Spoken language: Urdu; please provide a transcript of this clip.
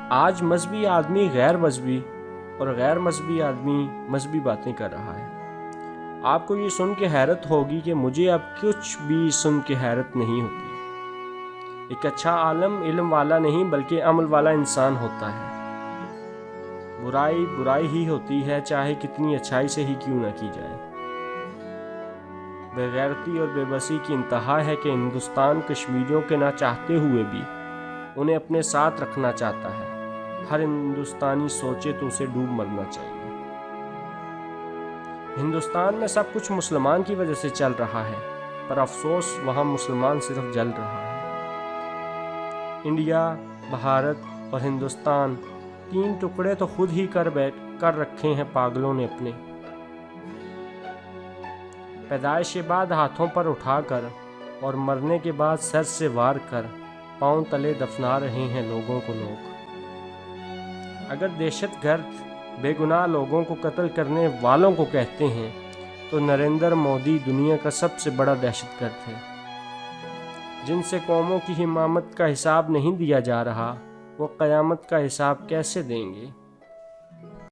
آج مذہبی آدمی غیر مذہبی اور غیر مذہبی آدمی مذہبی باتیں کر رہا ہے۔ آپ کو یہ سن کے حیرت ہوگی کہ مجھے اب کچھ بھی سن کے حیرت نہیں ہوتی۔ ایک اچھا عالم علم والا نہیں بلکہ عمل والا انسان ہوتا ہے۔ برائی برائی ہی ہوتی ہے، چاہے کتنی اچھائی سے ہی کیوں نہ کی جائے۔ بے غیرتی اور بے بسی کی انتہا ہے کہ ہندوستان کشمیریوں کے نہ چاہتے ہوئے بھی انہیں اپنے ساتھ رکھنا چاہتا ہے۔ ہر ہندوستانی سوچے تو اسے ڈوب مرنا چاہیے۔ ہندوستان میں سب کچھ مسلمان کی وجہ سے چل رہا ہے، پر افسوس وہاں مسلمان صرف جل رہا ہے۔ انڈیا، بھارت اور ہندوستان، تین ٹکڑے تو خود ہی کر رکھے ہیں پاگلوں نے اپنے۔ پیدائش کے بعد ہاتھوں پر اٹھا کر اور مرنے کے بعد سر سے وار کر پاؤں تلے دفنا رہے ہیں لوگوں کو لوگ۔ اگر دہشت گرد بے گناہ لوگوں کو قتل کرنے والوں کو کہتے ہیں تو نریندر مودی دنیا کا سب سے بڑا دہشت گرد ہے۔ جن سے قوموں کی امامت کا حساب نہیں دیا جا رہا، وہ قیامت کا حساب کیسے دیں گے؟